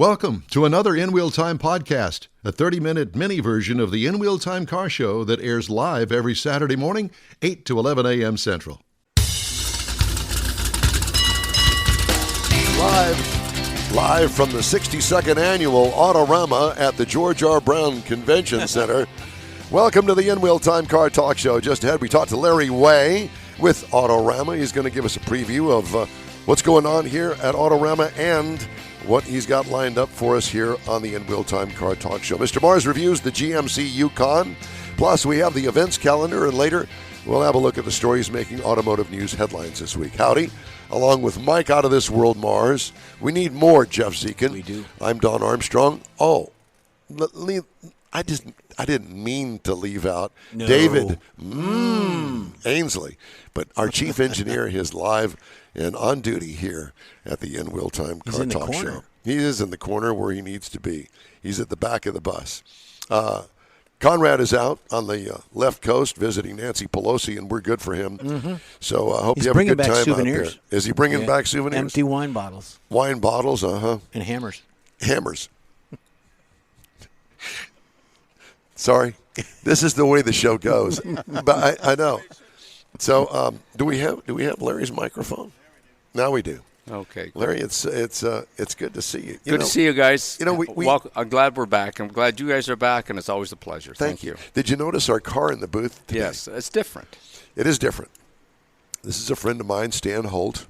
Welcome to another In Wheel Time podcast, a 30-minute mini version of the In Wheel Time car show that airs live every Saturday morning, 8 to 11 a.m. Central. Live from the 62nd Annual Autorama at the George R. Brown Convention Center. Welcome to the In Wheel Time Car Talk Show. Just ahead, we talked to Larry Way with Autorama. He's going to give us a preview of what's going on here at Autorama and what he's got lined up for us here on the In Wheel Time Car Talk Show. Mr. Mars reviews the GMC Yukon. Plus, we have the events calendar, and later we'll have a look at the stories making automotive news headlines this week. Howdy. Along with Mike Out of This World Mars. We need more, Jeff Zekin. We do. I'm Don Armstrong. I didn't mean to leave out David Ainsley. But our chief engineer is live and on duty here at the In Wheel Time Car Talk Show. He is in the corner where he needs to be. He's at the back of the bus. Conrad is out on the left coast visiting Nancy Pelosi, and we're good for him. Mm-hmm. So I hope you have a good time souvenirs. out there. Is he bringing back souvenirs? Empty wine bottles. Wine bottles, And hammers. Hammers. Sorry. This is the way the show goes. But I know. So do we have Larry's microphone? Now we do. Okay, Larry, it's good to see you. Good to see you guys. You know, I'm glad we're back. I'm glad you guys are back, and it's always a pleasure. Thank you. Did you notice our car in the booth today? Yes, it's different. It is different. This is a friend of mine, Stan Holt,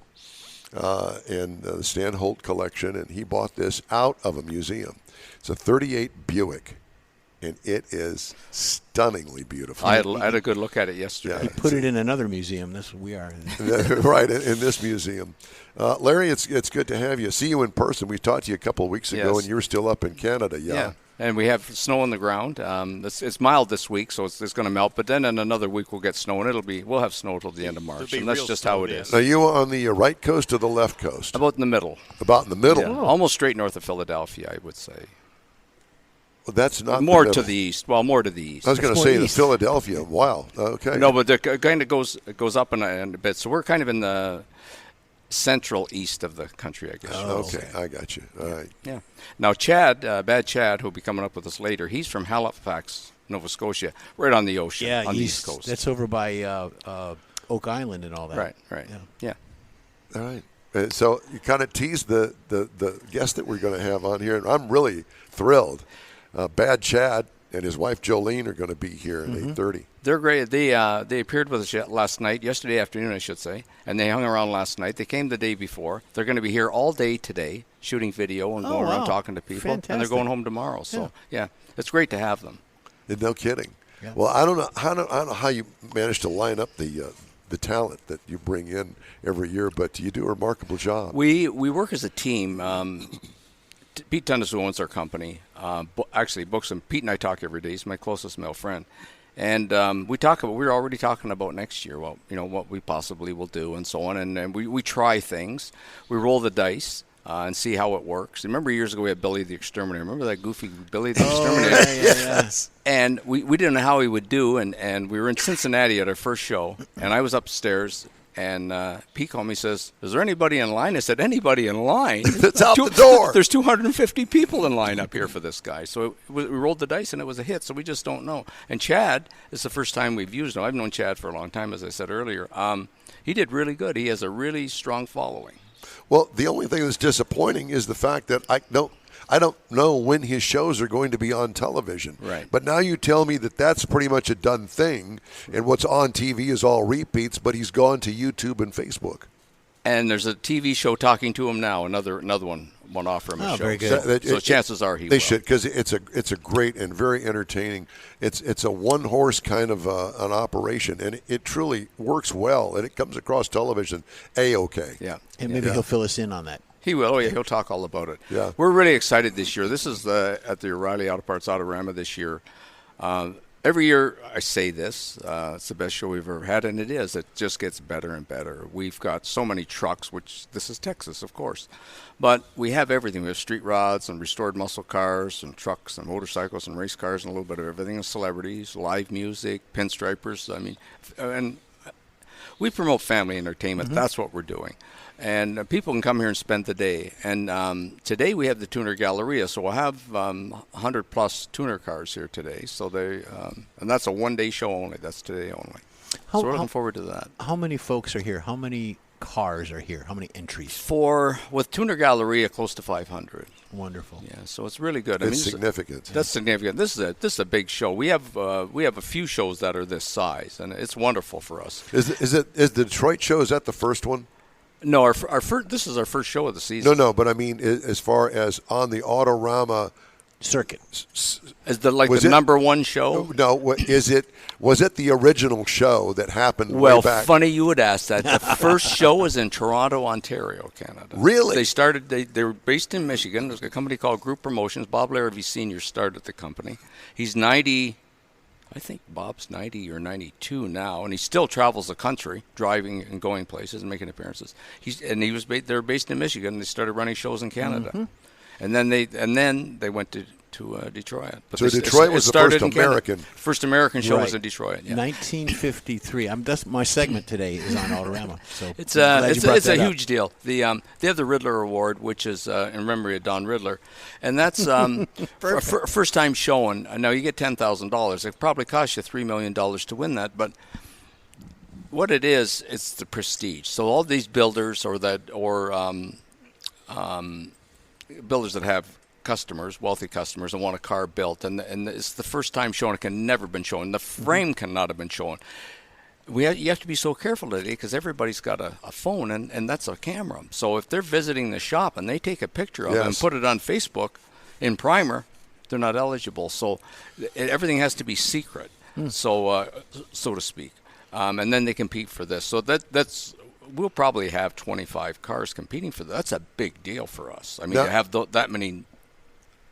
and the Stan Holt collection, and he bought this out of a museum. It's a 38 Buick, and it is stunningly beautiful. I had a good look at it yesterday. He put it in another museum. That's what we are. Right, in this museum. Larry, it's good to have you. See you in person. We talked to you a couple of weeks ago, and you were still up in Canada. Yeah. And we have snow on the ground. It's mild this week, so it's going to melt. But then in another week we'll get snow, and we'll have snow till the end of March, and that's just how it is. Are you on the right coast or the left coast? About in the middle. About in the middle. Yeah, almost straight north of Philadelphia, I would say. Well, that's not more to the east. Well, more to the east. I was going to say the Philadelphia. Wow. Okay. No, but it kind of goes up in a bit. So we're kind of in the central east of the country, I guess. Okay, I got you. All right. Yeah. Now, Chad, Bad Chad, who'll be coming up with us later, he's from Halifax, Nova Scotia, right on the ocean, on the East Coast. That's over by Oak Island and all that. Right. Yeah. All right. So you kind of teased the guest that we're going to have on here, and I'm really thrilled. Bad Chad and his wife Jolene are going to be here at 8:30. They're great. They appeared with us yesterday afternoon, I should say, and they hung around last night. They came the day before. They're going to be here all day today, shooting video and going around talking to people. Fantastic. And they're going home tomorrow. So yeah, it's great to have them. No kidding. Yeah. Well, I don't know how you manage to line up the talent that you bring in every year, but you do a remarkable job. We work as a team. Pete Tunnis, who owns our company, actually books him. Pete and I talk every day. He's my closest male friend. And we're already talking about next year, what we possibly will do and so on. And we try things. We roll the dice and see how it works. Remember years ago we had Billy the Exterminator. Remember that goofy Billy the Exterminator? Yes. And we didn't know how he would do. And we were in Cincinnati at our first show. And I was upstairs. And Pete called me and says, is there anybody in line? I said, anybody in line? That's out the door. There's 250 people in line up here for this guy. So we rolled the dice, and it was a hit, so we just don't know. And Chad, is the first time we've used him. I've known Chad for a long time, as I said earlier. He did really good. He has a really strong following. Well, the only thing that's disappointing is the fact that I don't know when his shows are going to be on television. Right. But now you tell me that that's pretty much a done thing, and what's on TV is all repeats, but he's gone to YouTube and Facebook. And there's a TV show talking to him now, another one won't offer him a show. Very good. So chances are he will. They should, because it's a great and very entertaining. It's a one-horse kind of an operation, and it truly works well, and it comes across television A-okay. Yeah. And maybe he'll fill us in on that. He will. Oh, yeah, he'll talk all about it. Yeah. We're really excited this year. This is at the O'Reilly Auto Parts Autorama this year. Every year I say this, it's the best show we've ever had, and it is. It just gets better and better. We've got so many trucks, which this is Texas, of course. But we have everything. We have street rods and restored muscle cars and trucks and motorcycles and race cars and a little bit of everything, and celebrities, live music, pinstripers. I mean, and we promote family entertainment. That's what we're doing. And people can come here and spend the day. And today we have the Tuner Galleria, so we'll have 100-plus tuner cars here today. So and that's a one-day show only. That's today only. So we're looking forward to that. How many folks are here? How many cars are here? How many entries? With Tuner Galleria, close to 500. Wonderful. Yeah, so it's really good. It's significant. That's significant. This is a big show. We have a few shows that are this size, and it's wonderful for us. Is the Detroit show, is that the first one? No, our first. This is our first show of the season. No, but I mean, as far as on the Autorama circuit, is the number one show? No, was it the original show that happened Well, way back? funny you would ask that. The first show was in Toronto, Ontario, Canada. Really? They started. They were based in Michigan. There's a company called Group Promotions. Bob Larrabee Sr. started the company. He's 90. I think Bob's 90 or 92 now, and he still travels the country, driving and going places and making appearances. They're based in Michigan. And they started running shows in Canada, and then they went to Detroit. But so Detroit was the first American show was in Detroit. Yeah. 1953. That's my segment today is on Autorama. So it's a huge deal. They have the Riddler Award, which is in memory of Don Riddler, and that's first time showing. Now you get $10,000. It probably costs you $3 million to win that, but what it is, it's the prestige. So all these builders or builders that have wealthy customers, and want a car built, and it's the first time shown. It can never been shown. The frame cannot have been shown. You have to be so careful today because everybody's got a phone, and that's a camera. So if they're visiting the shop and they take a picture of it and put it on Facebook in primer, they're not eligible. So everything has to be secret, so to speak. And then they compete for this. So that's. We'll probably have 25 cars competing for that. That's a big deal for us. I mean, to have that many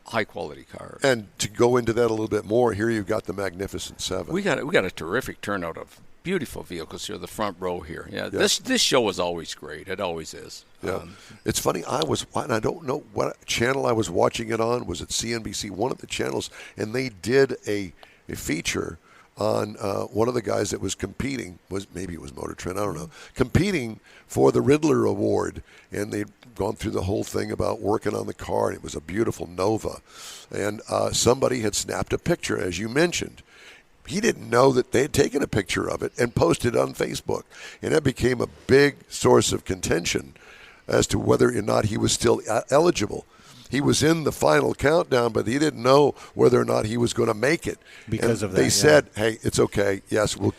high-quality cars. And to go into that a little bit more, here you've got the Magnificent Seven. We got a terrific turnout of beautiful vehicles here, the front row here. Yeah, this show is always great. It always is. Yeah, it's funny. I don't know what channel I was watching it on. Was it CNBC? One of the channels, and they did a feature on one of the guys that was competing, maybe it was Motor Trend, I don't know, competing for the Riddler Award, and they'd gone through the whole thing about working on the car, and it was a beautiful Nova, and somebody had snapped a picture, as you mentioned. He didn't know that they had taken a picture of it and posted it on Facebook, and that became a big source of contention as to whether or not he was still eligible. He was in the final countdown, but he didn't know whether or not he was going to make it. Because of that, they said, "Hey, it's okay. Yes, we'll."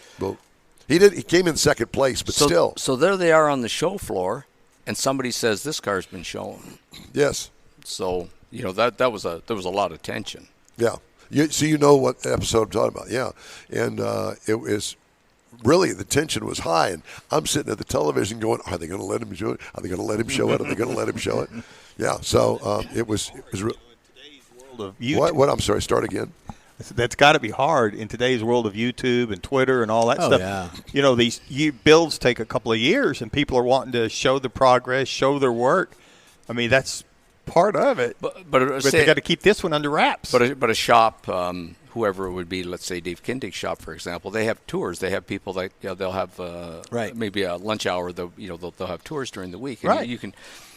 He did. He came in second place, but still. So there they are on the show floor, and somebody says this car's been shown. Yes. So there was a lot of tension. Yeah. So you know what episode I'm talking about. Yeah, and it was. Really, the tension was high, and I'm sitting at the television going, "Are they going to let him show it? Are they going to let him show it? Are they going to let him show it?" Yeah. So it was. What? I'm sorry. Start again. That's got to be hard in today's world of YouTube and Twitter and all that stuff. Yeah. These builds take a couple of years, and people are wanting to show the progress, show their work. I mean, that's part of it. But they got to keep this one under wraps. But a shop. Whoever it would be, let's say Dave Kindig's shop, for example, they have tours. They have people that they'll have maybe a lunch hour. They'll have tours during the week. And you can,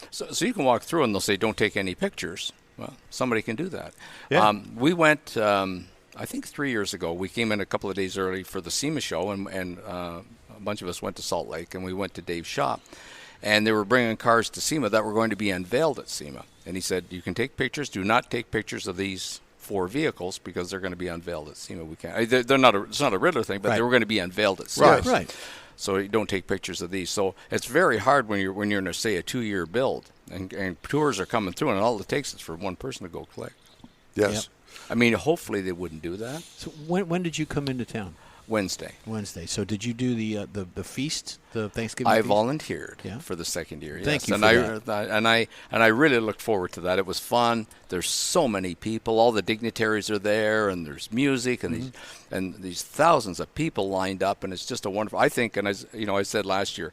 so you can walk through and they'll say, "Don't take any pictures." Well, somebody can do that. Yeah. We went, I think 3 years ago. We came in a couple of days early for the SEMA show, and a bunch of us went to Salt Lake, and we went to Dave's shop, and they were bringing cars to SEMA that were going to be unveiled at SEMA. And he said, "You can take pictures. Do not take pictures of these 4 vehicles because they're going to be unveiled at SEMA. We can't. They're not. It's not a Riddler thing, but they were going to be unveiled at SEMA. Right. So you don't take pictures of these. So it's very hard when you're in say a 2-year build and tours are coming through, and all it takes is for one person to go click. Yes. Yep. I mean, hopefully they wouldn't do that. So when did you come into town? Wednesday. So did you do the feast, the Thanksgiving I feast? volunteered for the second year. Yes. Thank you for that. And I really looked forward to that. It was fun. There's so many people. All the dignitaries are there, and there's music, and these thousands of people lined up, and it's just a wonderful. I think, and as I said last year,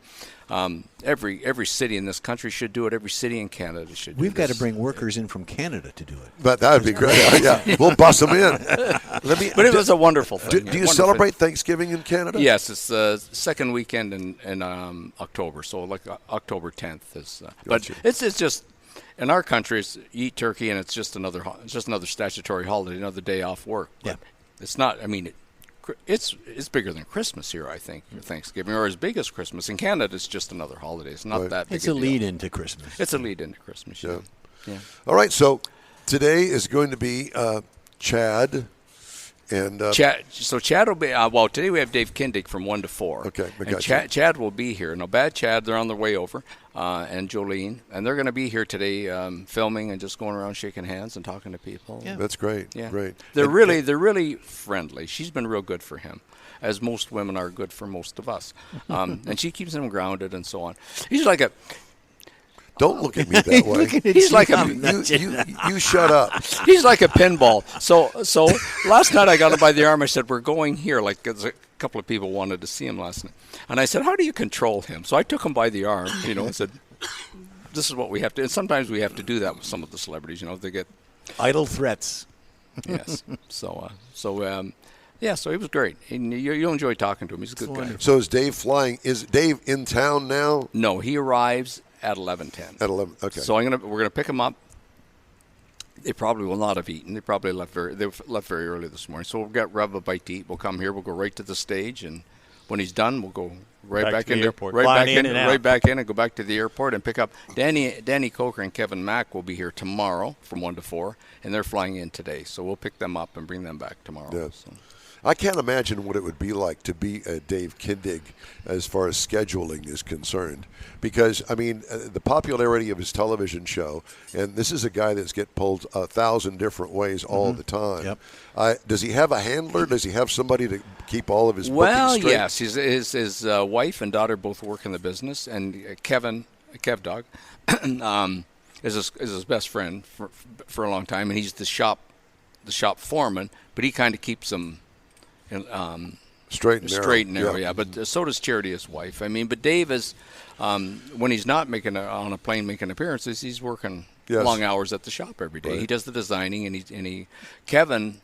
every city in this country should do it. Every city in Canada should do it. We've got to bring workers in from Canada to do it. But that would be great. Yeah, we'll bust them in. But it was a wonderful thing. Do you celebrate Thanksgiving in Canada? Yes, it's the second weekend in in October. So like October 10th is. Gotcha. But it's just in our country, it's you eat turkey and it's just another statutory holiday, another day off work. But it's not. I mean, it's bigger than Christmas here, I think, or Thanksgiving, or as big as Christmas. In Canada, it's just another holiday. It's not that big. It's a lead into Christmas. It's a lead into Christmas. Yeah. All right, so today is going to be Chad. And Chad will be today we have Dave Kindig from 1 to 4. Okay, I and got Chad will be here. No, Bad Chad, they're on their way over, and Jolene, and they're going to be here today, filming and just going around shaking hands and talking to people. Yeah. That's great. Yeah, great. They're really friendly. She's been real good for him, as most women are good for most of us, and she keeps him grounded and so on. He's like a. Don't look at me that way. He's like you shut up. He's like a pinball. So last night I got him by the arm. I said, "We're going here." Like a couple of people wanted to see him last night, and I said, "How do you control him?" So I took him by the arm, and said, "This is what we have to." And sometimes we have to do that with some of the celebrities. They get idle threats. Yes. So he was great. You'll enjoy talking to him. He's a good guy. So is Dave flying? Is Dave in town now? No, he arrives at 11:10. At 11, okay. So we're gonna pick them up. They probably will not have eaten. They probably left very early this morning. So we'll grab a bite to eat. We'll come here. We'll go right to the stage, and when he's done, we'll go back in the airport. Right back in, and go back to the airport and pick up Danny Coker and Kevin Mack will be here tomorrow from 1 to 4, and they're flying in today. So we'll pick them up and bring them back tomorrow. Yes. So. I can't imagine what it would be like to be a Dave Kindig as far as scheduling is concerned. Because, I mean, the popularity of his television show, and this is a guy that's get pulled 1,000 different ways all the time. Yep. Does he have a handler? Does he have somebody to keep all of his Well, bookings yes. straight? His wife and daughter both work in the business, and Kev Dog, is his best friend for a long time, and he's the shop foreman, but he kind of keeps him straight and narrow. Yeah. But so does Charity, his wife. I mean, but Dave is when he's not on a plane making appearances, he's working long hours at the shop every day. Right. He does the designing, and Kevin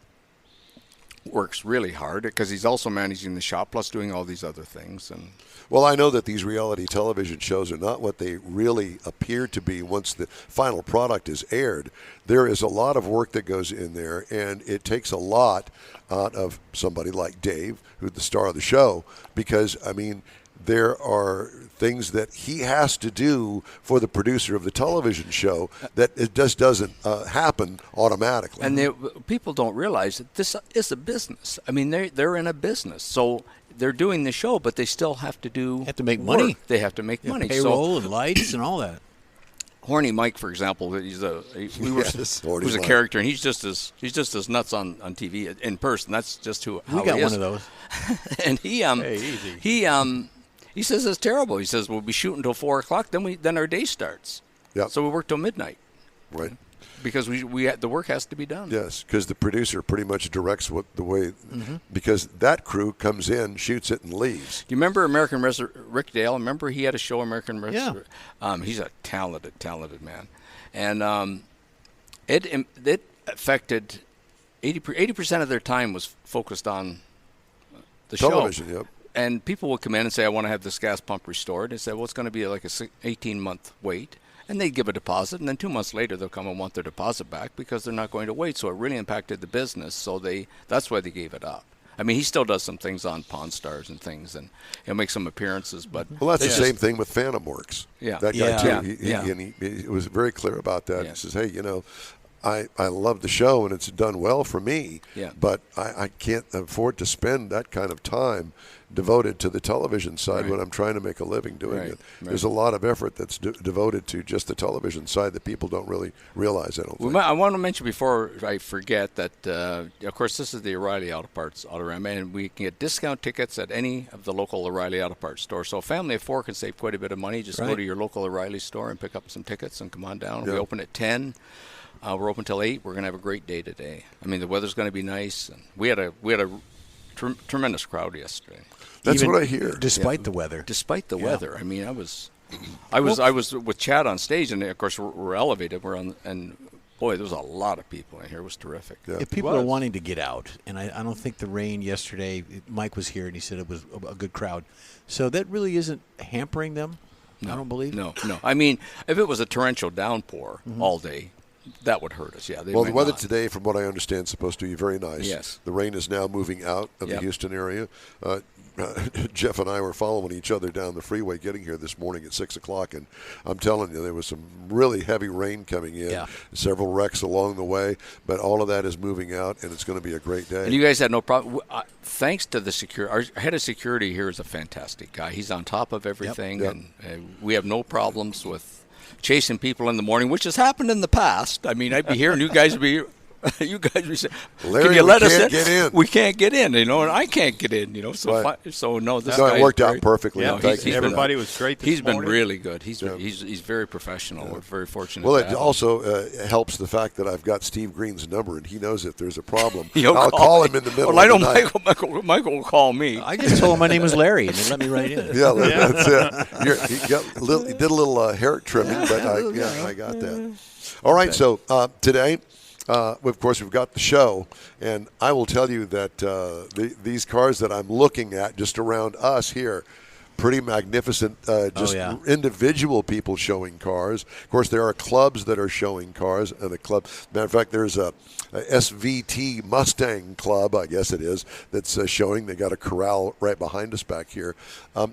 works really hard because he's also managing the shop plus doing all these other things. And well, I know that these reality television shows are not what they really appear to be once the final product is aired. There is a lot of work that goes in there, and it takes a lot out of somebody like Dave, who's the star of the show, because, I mean, there are things that he has to do for the producer of the television show that it just doesn't happen automatically. And people don't realize that this is a business. I mean, they're in a business, so they're doing the show, but they still have to make work. money. They have to make money. Payroll and lights and all that. Horny Mike, for example, who's a character, and he's just as nuts on TV in person. That's just how we got one of those. And he says it's terrible. He says we'll be shooting till 4:00, then our day starts. Yeah. So we work till midnight. Right. Because the work has to be done. Yes, because the producer pretty much directs because that crew comes in, shoots it, and leaves. Do you remember American Rick Dale? Remember he had a show, American Rick? Yeah. He's a talented man, and it affected 80% of their time was focused on the television, show. Yep. And people would come in and say, "I want to have this gas pump restored." They said, "Well, it's going to be like a 18-month wait." And they'd give a deposit, and then 2 months later they'll come and want their deposit back because they're not going to wait. So it really impacted the business. So that's why they gave it up. I mean, he still does some things on Pawn Stars and things, and he'll make some appearances. But that's the same thing with Phantom Works. Yeah, that guy too. Yeah. He was very clear about that. Yeah. He says, "Hey, I love the show and it's done well for me, but I can't afford to spend that kind of time devoted to the television side when I'm trying to make a living doing it. There's a lot of effort that's devoted to just the television side that people don't really realize, I don't think. I want to mention before I forget that, of course, this is the O'Reilly Auto Parts Autorama, and we can get discount tickets at any of the local O'Reilly Auto Parts stores. So a family of 4 can save quite a bit of money. Just go to your local O'Reilly store and pick up some tickets and come on down. Yeah. We open at 10. We're open till 8. We're going to have a great day today. I mean, the weather's going to be nice. And we had a tremendous crowd yesterday. That's what I hear. Despite the weather. Despite the weather. I mean, I was with Chad on stage, and of course we're elevated. We're on, and boy, there was a lot of people in here. It was terrific. Yeah. If people are wanting to get out, and I don't think the rain yesterday, Mike was here and he said it was a good crowd. So that really isn't hampering them, I don't believe. No. I mean, if it was a torrential downpour all day, that would hurt us. Yeah. Well, the weather today, from what I understand, is supposed to be very nice. Yes. The rain is now moving out of the Houston area. Jeff and I were following each other down the freeway getting here this morning at 6 o'clock, and I'm telling you, there was some really heavy rain coming in, several wrecks along the way, but all of that is moving out, and it's going to be a great day. And you guys had no problem. Thanks to the security, our head of security here is a fantastic guy. He's on top of everything, and we have no problems with chasing people in the morning, which has happened in the past. I mean, I'd be here, and you guys would be... You guys would say, Larry, can you let us in? Get in? We can't get in, and I can't get in, So, this guy it worked out perfectly. Yeah, everybody was great this morning. Been really good. He's very professional. We're very fortunate. Well, it also helps the fact that I've got Steve Green's number, and he knows if there's a problem, I'll call him in the middle of the night. Michael will call me. I just told him my name was Larry, and they let me right in. That's it. He did a little hair trimming, but I got that. All right, so today... of course, we've got the show, and I will tell you that these cars that I'm looking at just around us here, pretty magnificent, individual people showing cars. Of course, there are clubs that are showing cars, and matter of fact, there's a SVT Mustang Club, I guess it is, that's showing. They got a corral right behind us back here.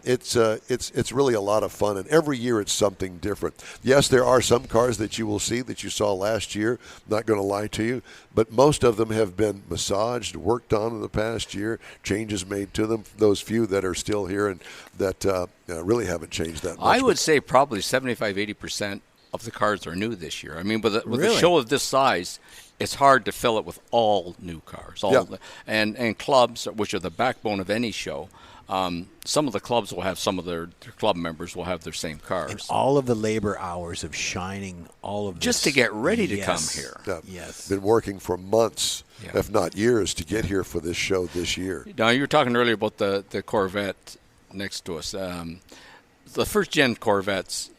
It's really a lot of fun, and every year it's something different. Yes, there are some cars that you will see that you saw last year, not going to lie to you, but most of them have been massaged, worked on in the past year, changes made to them, those few that are still here and that really haven't changed that much. I would say probably 75-80% of the cars are new this year. I mean, with a show of this size, it's hard to fill it with all new cars. And clubs, which are the backbone of any show, some of the clubs will have some of their club members will have their same cars. And all of the labor hours of shining all of this. Just to get ready to come here. Yes. Been working for months, if not years, to get here for this show this year. Now, you were talking earlier about the Corvette next to us. The first-gen Corvettes,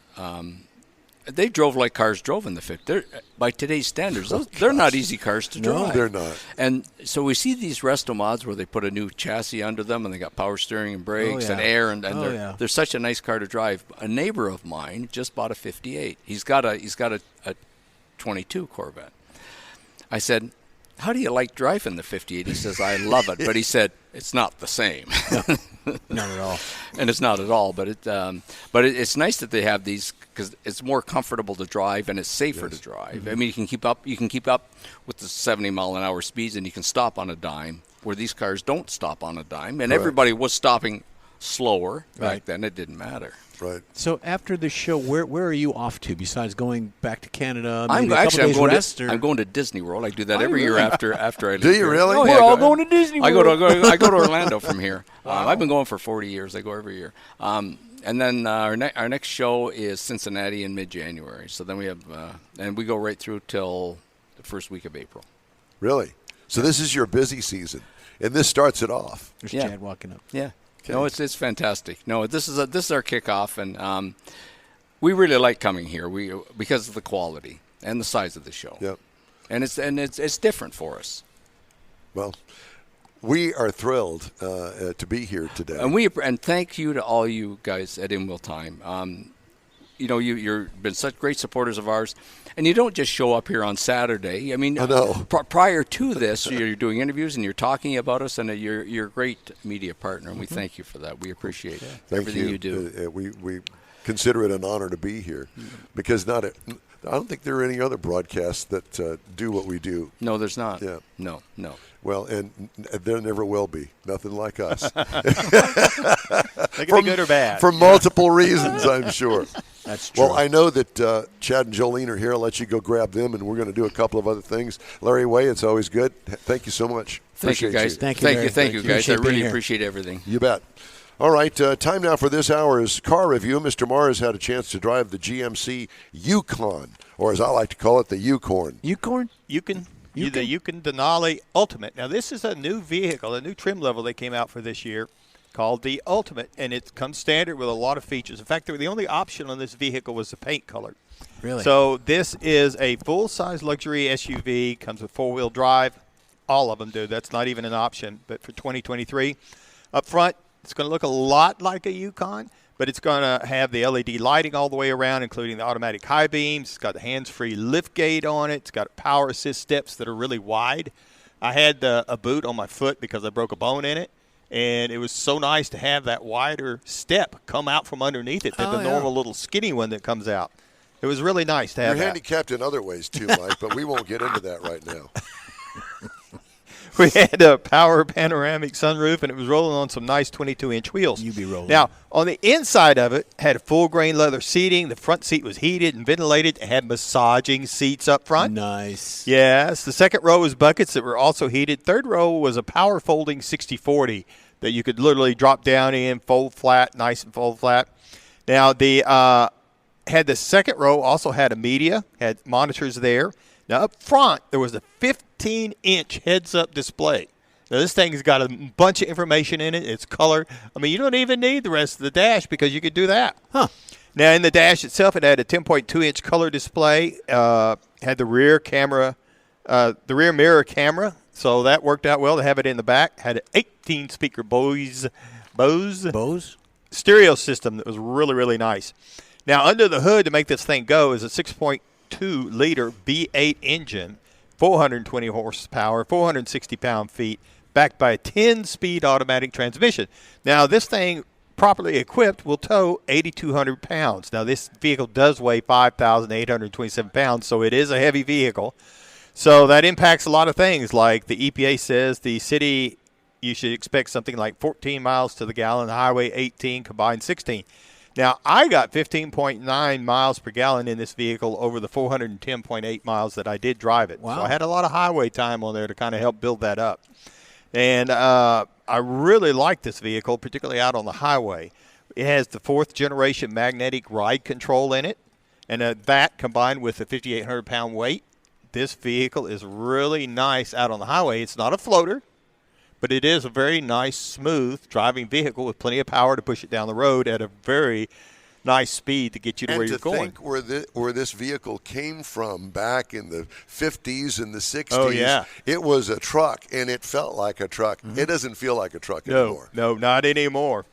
they drove like cars drove in the 50s. By today's standards, they're not easy cars to drive. No, they're not. And so we see these resto mods where they put a new chassis under them, and they got power steering and brakes and air, and they're such a nice car to drive. A neighbor of mine just bought a 58. He's got a 22 Corvette. I said, how do you like driving the 58? He says, I love it. But he said, it's not the same. Not at all. And it's not at all. But it's nice that they have these because it's more comfortable to drive and it's safer to drive. Mm-hmm. I mean, you can keep up with the 70-mile-an-hour speeds, and you can stop on a dime where these cars don't stop on a dime. And everybody was stopping slower back then. It didn't matter. Right. So after the show, where are you off to besides going back to Canada? I'm going to Disney World. I do that every year after I leave. Do you really? We're all going to Disney World. I go to Orlando from here. Wow. I've been going for 40 years. I go every year. And then our next show is Cincinnati in mid-January. So then we have and we go right through till the first week of April. Really? So this is your busy season, and this starts it off. There's Chad walking up. Yeah. Okay. No, it's fantastic. No, this is our kickoff, and we really like coming here. Because of the quality and the size of the show. Yep. And it's different for us. Well, we are thrilled to be here today. And thank you to all you guys at In Wheel Time. You've been such great supporters of ours, and you don't just show up here on Saturday. I mean, prior to this, you're doing interviews and you're talking about us, and you're a great media partner, and we thank you for that. We appreciate everything you do. We consider it an honor to be here because I don't think there are any other broadcasts that do what we do. No, there's not. Yeah. No. Well, and there never will be. Nothing like us. They can be good or bad. For multiple reasons, I'm sure. That's true. Well, I know that Chad and Jolene are here. I'll let you go grab them, and we're going to do a couple of other things. Larry Way, it's always good. Thank you so much. Thank you, guys. Thank you, guys. I really appreciate everything. You bet. All right, time now for this hour's car review. Mr. Mars had a chance to drive the GMC Yukon, or as I like to call it, the Yukorn. Yukon? The Yukon Denali Ultimate. Now, this is a new vehicle, a new trim level they came out for this year. called the Ultimate, and it comes standard with a lot of features. In fact, the only option on this vehicle was the paint color. Really? So this is a full-size luxury SUV, comes with four-wheel drive. All of them do. That's not even an option. But for 2023, up front, it's going to look a lot like a Yukon, but it's going to have the LED lighting all the way around, including the automatic high beams. It's got the hands-free lift gate on it. It's got power assist steps that are really wide. I had a boot on my foot because I broke a bone in it. And it was so nice to have that wider step come out from underneath it than the normal little skinny one that comes out. It was really nice to have You're that. handicapped in other ways too, Mike, but we won't get into that right now. We had a power panoramic sunroof, and it was rolling on some nice 22-inch wheels. You be rolling. Now, on the inside of it, had full-grain leather seating. The front seat was heated and ventilated. It had massaging seats up front. Nice. Yes. The second row was buckets that were also heated. Third row was a power folding 60/40 that you could literally drop down in, fold flat, nice and fold flat. Now, the had the second row also had a media, had monitors there. Now, up front, there was a 15-inch heads-up display. Now, this thing has got a bunch of information in it. It's color. I mean, you don't even need the rest of the dash because you could do that. Huh. Now, in the dash itself, it had a 10.2-inch color display. Had the rear camera, the rear mirror camera, so that worked out well to have it in the back. Had an 18-speaker Bose stereo system that was really, really nice. Now, under the hood to make this thing go is a 6.2-liter V8 engine, 420 horsepower, 460 pound-feet, backed by a 10-speed automatic transmission. Now, this thing, properly equipped, will tow 8,200 pounds. Now, this vehicle does weigh 5,827 pounds, so it is a heavy vehicle. So that impacts a lot of things, like the EPA says the city, you should expect something like 14 miles to the gallon, the highway 18, combined 16. Now, I got 15.9 miles per gallon in this vehicle over the 410.8 miles that I did drive it. Wow. So I had a lot of highway time on there to kind of help build that up. And I really like this vehicle, particularly out on the highway. It has the fourth-generation magnetic ride control in it, and that combined with the 5,800-pound weight, this vehicle is really nice out on the highway. It's not a floater, but it is a very nice, smooth driving vehicle with plenty of power to push it down the road at a very nice speed to get you to where you're going. And to think where this vehicle came from back in the 50s and the 60s, it was a truck, and it felt like a truck. Mm-hmm. It doesn't feel like a truck anymore. No, not anymore.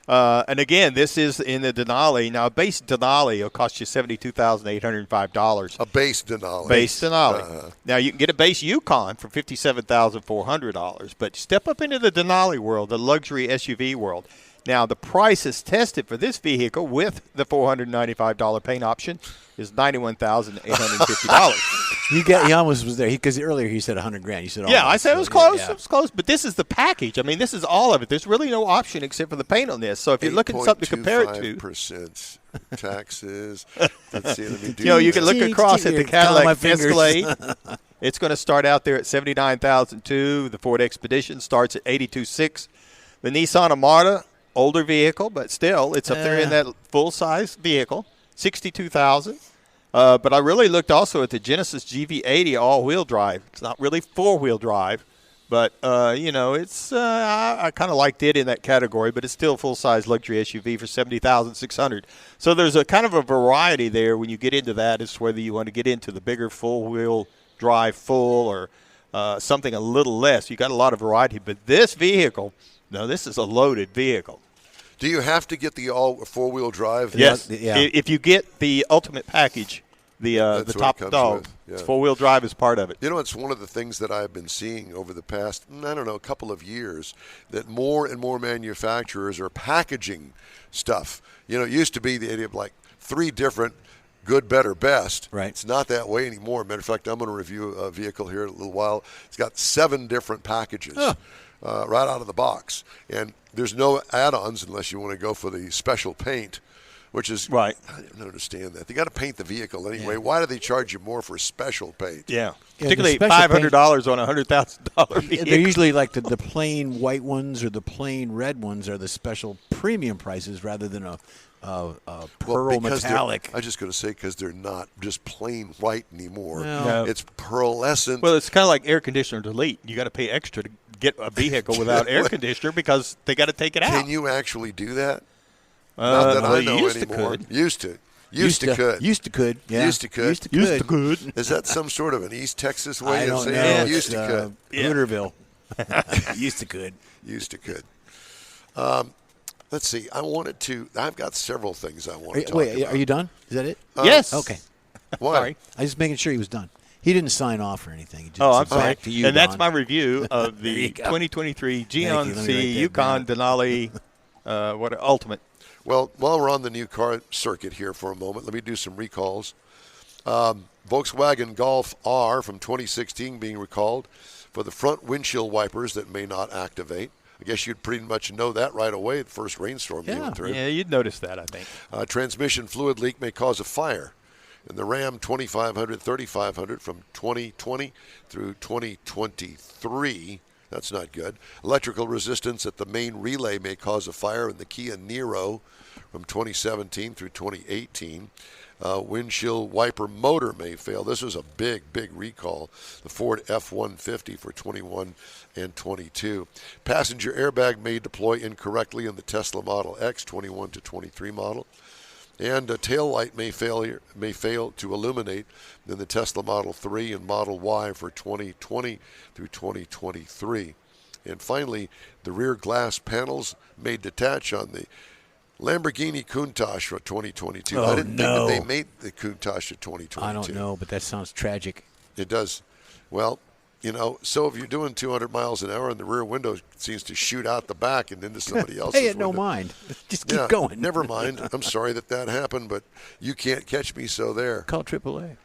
And again, this is in the Denali. Now, a base Denali will cost you $72,805. A base Denali. Base Denali. Now, you can get a base Yukon for $57,400. But step up into the Denali world, the luxury SUV world. Now, the price is tested for this vehicle with the $495 paint option is $91,850. He almost was there because earlier he said $100,000. You said almost. Yeah, I said it was close. Yeah. It was close, but this is the package. I mean, this is all of it. There's really no option except for the paint on this. So if you're looking at something to compare it to, 8.25% taxes. Let's see, let me do you can look across at the Cadillac Escalade. It's going to start out there at $79,200. The Ford Expedition starts at $82,600. The Nissan Armada, older vehicle, but still, it's up there in that full-size vehicle, $62,000. But I really looked also at the Genesis GV80 all-wheel drive. It's not really four-wheel drive, but, it's I kind of liked it in that category, but it's still a full-size luxury SUV for $70,600. So there's a kind of a variety there when you get into that as to whether you want to get into the bigger full-wheel drive or something a little less. You got a lot of variety, but this vehicle, no, this is a loaded vehicle. Do you have to get the all four-wheel drive? Yes. If you get the ultimate package, the top dog, four-wheel drive is part of it. You know, it's one of the things that I've been seeing over the past, couple of years, that more and more manufacturers are packaging stuff. You know, it used to be the idea of like 3 different good, better, best. Right. It's not that way anymore. Matter of fact, I'm going to review a vehicle here in a little while. It's got 7 different packages. Right out of the box. And there's no add-ons unless you want to go for the special paint, which is right. I don't understand that. They got to paint the vehicle anyway. Yeah. Why do they charge you more for special paint? Yeah. Particularly $500 on a $100,000 vehicle. They're usually like the plain white ones or the plain red ones are the special premium prices rather than a pearl metallic. I was just going to say because they're not just plain white anymore. No. It's pearlescent. Well, it's kind of like air conditioner delete. You got to pay extra to get a vehicle without air conditioner because they got to take it out. Can you actually do that? Not that I know anymore. Used to. Used to could. Used to could. Yeah. Used to could. Used to could. Is that some sort of an East Texas way of saying know. it? Used to could. Hooterville. Used to could. Used to could. Let's see. I've got several things I want to talk about. Are you done? Is that it? Yes. Okay. Why? Sorry. I was just making sure he was done. He didn't sign off or anything. He just I'm said, sorry. Back to you, And that's Don. my review of the you go. 2023 Thank you. Let me GMC write Yukon that Denali Ultimate. Well, while we're on the new car circuit here for a moment, let me do some recalls. Volkswagen Golf R from 2016 being recalled for the front windshield wipers that may not activate. I guess you'd pretty much know that right away the first rainstorm came through. Yeah, you'd notice that, I think. Transmission fluid leak may cause a fire in the Ram 2500, 3500 from 2020 through 2023. That's not good. Electrical resistance at the main relay may cause a fire in the Kia Niro from 2017 through 2018. Windshield wiper motor may fail. This was a big recall. The Ford F-150 for 21 and 22. Passenger airbag may deploy incorrectly in the Tesla Model X 21 to 23 model. And a tail light may fail to illuminate in the Tesla Model 3 and Model Y for 2020 through 2023. And finally, the rear glass panels may detach on the Lamborghini Countach for 2022. Oh, I didn't think no. that they made the Countach for 2022. I don't know, but that sounds tragic. It does. Well, so if you're doing 200 miles an hour and the rear window seems to shoot out the back and into somebody else's Hey, no window. mind. Just keep going. Never mind. I'm sorry that happened, but you can't catch me, so there. Call AAA.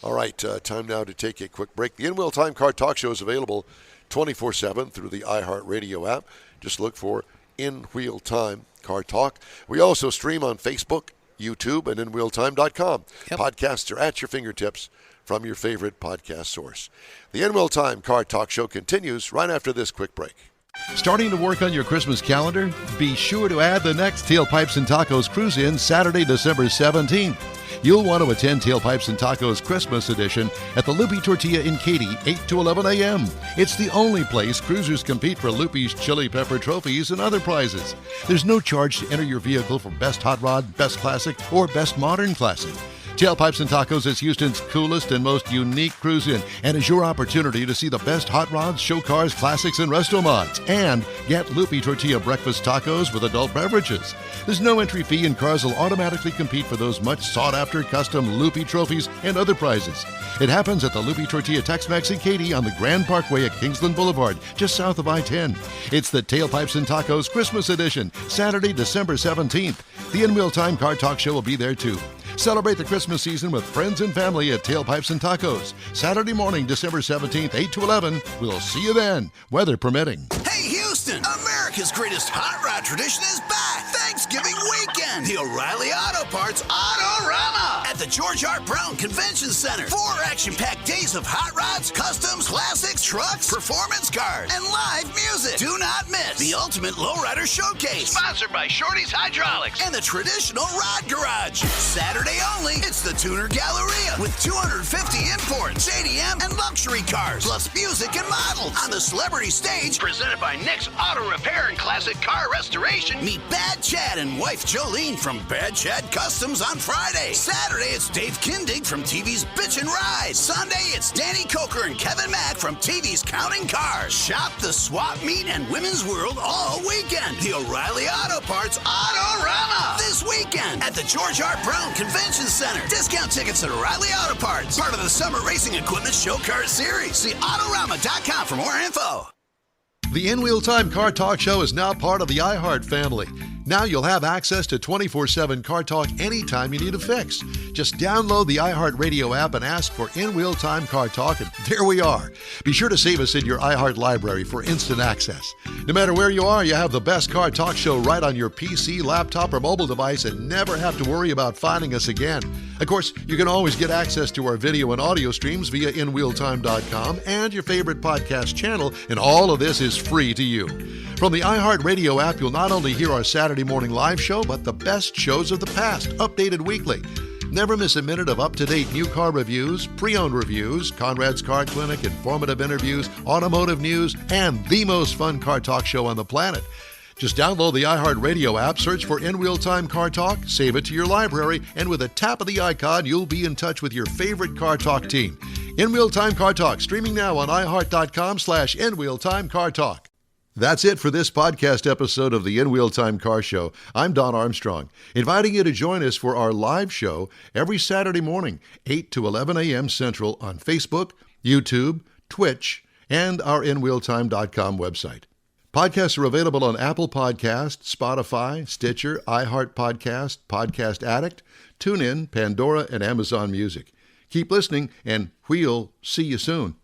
All right, time now to take a quick break. The In-Wheel Time Car Talk Show is available 24/7 through the iHeart Radio app. Just look for In-Wheel Time Car Talk. We also stream on Facebook, YouTube, and InWheelTime.com. Yep. Podcasts are at your fingertips from your favorite podcast source. The In-Wheel Time Car Talk Show continues right after this quick break. Starting to work on your Christmas calendar? Be sure to add the next Tailpipes and Tacos Cruise-In Saturday, December 17th. You'll want to attend Tailpipes and Tacos Christmas Edition at the Loopy Tortilla in Katy, 8 to 11 a.m. It's the only place cruisers compete for Loopy's Chili Pepper trophies and other prizes. There's no charge to enter your vehicle for Best Hot Rod, Best Classic, or Best Modern Classic. Tailpipes and Tacos is Houston's coolest and most unique cruise-in and is your opportunity to see the best hot rods, show cars, classics, and resto mods. And get Loopy Tortilla breakfast tacos with adult beverages. There's no entry fee and cars will automatically compete for those much sought-after custom Loopy trophies and other prizes. It happens at the Loopy Tortilla Tex-Mex in Katy on the Grand Parkway at Kingsland Boulevard, just south of I-10. It's the Tailpipes and Tacos Christmas Edition, Saturday, December 17th. The In-Wheel Time Car Talk Show will be there too. Celebrate the Christmas season with friends and family at Tailpipes and Tacos. Saturday morning, December 17th, 8 to 11. We'll see you then, weather permitting. Hey, Houston! America's greatest hot rod tradition is back! Thanksgiving weekend! The O'Reilly Auto Parts Autorama at the George R. Brown Convention Center. 4 action-packed days of hot rods, customs, classics, trucks, performance cars, and live music. Do not miss the Ultimate Lowrider Showcase, sponsored by Shorty's Hydraulics and the Traditional Rod Garage. Saturday only, it's the Tuner Galleria with 250 imports, JDM, and luxury cars, plus music and models. On the celebrity stage, presented by Nick's Auto Repair and Classic Car Restoration, meet Bad Chad and wife Jolene from Bad Chad Customs on Friday. Saturday, it's Dave Kindig from TV's Bitchin' Ride. Sunday, it's Danny Coker and Kevin Mack from TV's Counting Cars. Shop the swap meet and women's world all weekend. The O'Reilly Auto Parts Autorama this weekend at the George R. Brown Convention Center. Discount tickets at O'Reilly Auto Parts, part of the Summer Racing Equipment Show Car Series. See Autorama.com for more info. The In-Wheel Time Car Talk Show is now part of the iHeart family. Now you'll have access to 24/7 Car Talk anytime you need a fix. Just download the iHeart Radio app and ask for In-Wheel Time Car Talk, and there we are. Be sure to save us in your iHeart library for instant access. No matter where you are, you have the best Car Talk Show right on your PC, laptop, or mobile device and never have to worry about finding us again. Of course, you can always get access to our video and audio streams via InWheelTime.com and your favorite podcast channel, and all of this is free to you. From the iHeart Radio app, you'll not only hear our Saturday morning live show, but the best shows of the past, updated weekly. Never miss a minute of up-to-date new car reviews, pre-owned reviews, Conrad's Car Clinic, informative interviews, automotive news, and the most fun car talk show on the planet. Just download the iHeart Radio app, search for In Real Time Car Talk, save it to your library, and with a tap of the icon, you'll be in touch with your favorite Car Talk team. In Real Time Car Talk, streaming now on iHeart.com/In Real Time Car Talk. That's it for this podcast episode of the In Wheel Time Car Show. I'm Don Armstrong, inviting you to join us for our live show every Saturday morning, 8 to 11 a.m. Central on Facebook, YouTube, Twitch, and our InWheelTime.com website. Podcasts are available on Apple Podcasts, Spotify, Stitcher, iHeart Podcast, Podcast Addict, TuneIn, Pandora, and Amazon Music. Keep listening, and we'll see you soon.